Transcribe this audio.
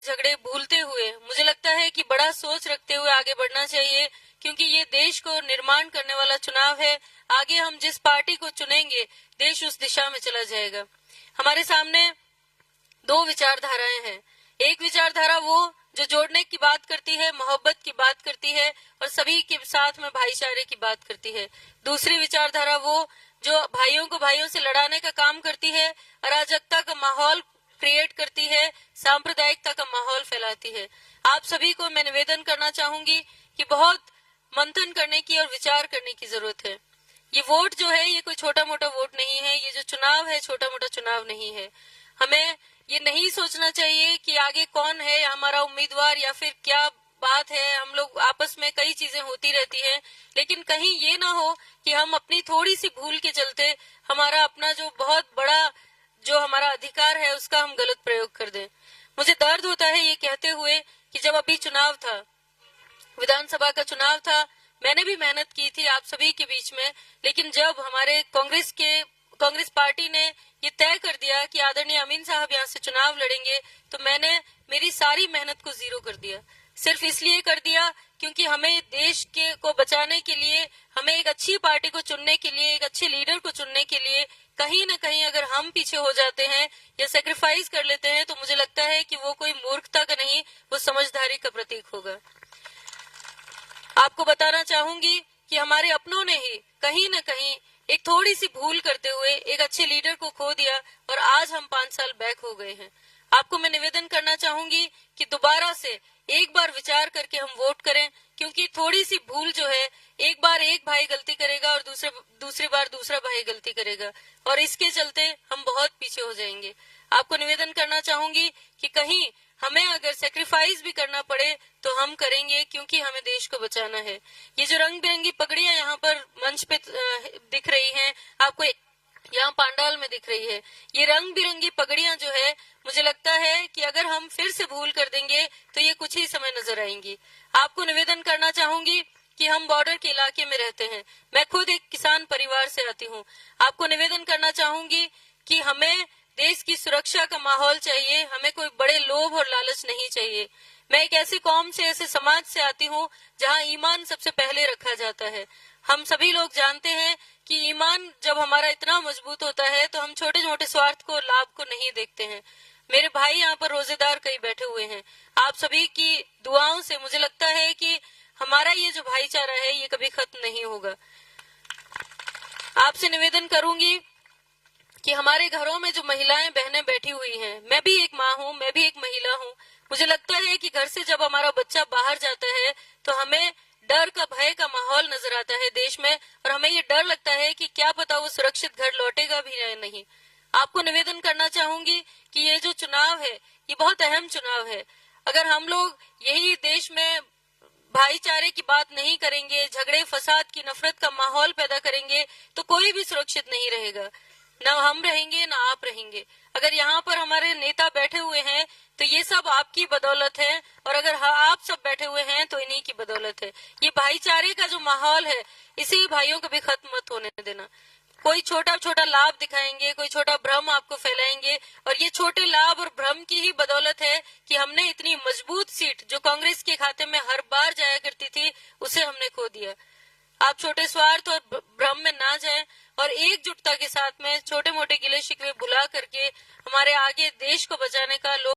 झगड़े भूलते हुए मुझे लगता है कि बड़ा सोच रखते हुए आगे बढ़ना चाहिए, क्योंकि ये देश को निर्माण करने वाला चुनाव है। आगे हम जिस पार्टी को चुनेंगे देश उस दिशा में चला जाएगा। हमारे सामने दो विचारधाराएं हैं। एक विचारधारा वो जो जोड़ने की बात करती है, मोहब्बत की बात करती है और सभी के साथ में भाईचारे की बात करती है। दूसरी विचारधारा वो जो भाइयों को भाइयों से लड़ाने का काम करती है, अराजकता का माहौल क्रिएट करती है, सांप्रदायिकता का माहौल फैलाती है। आप सभी को मैं निवेदन करना चाहूंगी कि बहुत मंथन करने की और विचार करने की जरूरत है। ये वोट जो है ये कोई छोटा मोटा वोट नहीं है, ये जो चुनाव है छोटा मोटा चुनाव नहीं है। हमें ये नहीं सोचना चाहिए कि आगे कौन है हमारा उम्मीदवार या फिर क्या बात है। हम लोग आपस में कई चीजें होती रहती है, लेकिन कहीं ये ना हो कि हम अपनी थोड़ी सी भूल के चलते हमारा अपना जो बहुत बड़ा जो हमारा अधिकार है उसका हम गलत प्रयोग कर दें। मुझे दर्द होता है ये कहते हुए कि जब अभी चुनाव था, विधानसभा का चुनाव था, मैंने भी मेहनत की थी आप सभी के बीच में, लेकिन जब हमारे कांग्रेस पार्टी ने ये तय कर दिया कि आदरणीय अमीन साहब यहाँ से चुनाव लड़ेंगे, तो मैंने मेरी सारी मेहनत को जीरो कर दिया। सिर्फ इसलिए कर दिया क्योंकि हमें देश के को बचाने के लिए, हमें एक अच्छी पार्टी को चुनने के लिए, एक अच्छे लीडर को चुनने के लिए कहीं न कहीं अगर हम पीछे हो जाते हैं या सेक्रीफाइस कर लेते हैं तो मुझे लगता है कि वो कोई मूर्खता का नहीं, वो समझदारी का प्रतीक होगा। आपको बताना चाहूंगी कि हमारे अपनों ने ही कहीं न कहीं एक थोड़ी सी भूल करते हुए एक अच्छे लीडर को खो दिया और आज हम 5 साल बैक हो गए हैं। आपको मैं निवेदन करना चाहूंगी कि दोबारा से एक बार विचार करके हम वोट करें, क्योंकि थोड़ी सी भूल जो है, एक बार एक भाई गलती करेगा और दूसरी बार दूसरा भाई गलती करेगा और इसके चलते हम बहुत पीछे हो जाएंगे। आपको निवेदन करना चाहूंगी कि कहीं हमें अगर सेक्रीफाइस भी करना पड़े तो हम करेंगे, क्योंकि हमें देश को बचाना है। ये जो रंग बिरंगी पगड़ियां यहाँ पर मंच पे दिख रही हैं, आपको यहाँ पांडाल में दिख रही है, ये रंग बिरंगी पगड़ियां जो है, मुझे लगता है कि अगर हम फिर से भूल कर देंगे तो ये कुछ ही समय नजर आएंगी। आपको निवेदन करना चाहूंगी कि हम बॉर्डर के इलाके में रहते हैं, मैं खुद एक किसान परिवार से आती हूँ। आपको निवेदन करना चाहूंगी कि हमें देश की सुरक्षा का माहौल चाहिए, हमें कोई बड़े लोभ और लालच नहीं चाहिए। मैं एक ऐसी कौम से, ऐसे समाज से आती हूँ जहाँ ईमान सबसे पहले रखा जाता है। हम सभी लोग जानते हैं कि ईमान जब हमारा इतना मजबूत होता है तो हम छोटे छोटे स्वार्थ को, लाभ को नहीं देखते हैं। मेरे भाई यहाँ पर रोजेदार कई बैठे हुए हैं, आप सभी की दुआओं से मुझे लगता है कि हमारा ये जो भाईचारा है ये कभी खत्म नहीं होगा। आपसे निवेदन करूंगी कि हमारे घरों में जो महिलाएं बहनें बैठी हुई हैं, मैं भी एक माँ हूँ, मैं भी एक महिला हूँ। मुझे लगता है कि घर से जब हमारा बच्चा बाहर जाता है तो हमें डर का, भय का माहौल नजर आता है देश में, और हमें ये डर लगता है कि क्या पता वो सुरक्षित घर लौटेगा भी या नहीं। आपको निवेदन करना चाहूंगी कि ये जो चुनाव है ये बहुत अहम चुनाव है। अगर हम लोग यही देश में भाईचारे की बात नहीं करेंगे, झगड़े फसाद की, नफरत का माहौल पैदा करेंगे तो कोई भी सुरक्षित नहीं रहेगा, ना हम रहेंगे ना आप रहेंगे। अगर यहाँ पर हमारे नेता बैठे हुए हैं तो ये सब आपकी बदौलत है, और अगर आप सब बैठे हुए हैं तो इन्हीं की बदौलत है। ये भाईचारे का जो माहौल है इसी भाइयों को भी खत्म मत होने देना। कोई छोटा छोटा लाभ दिखाएंगे, कोई छोटा भ्रम आपको फैलाएंगे, और ये छोटे लाभ और भ्रम की ही बदौलत है कि हमने इतनी मजबूत सीट जो कांग्रेस के खाते में हर बार जाया करती थी उसे हमने खो दिया। आप छोटे स्वार्थ और भ्रम में ना जाएं और एकजुटता के साथ में छोटे मोटे गिले शिकवे भुला करके हमारे आगे देश को बचाने का, लोग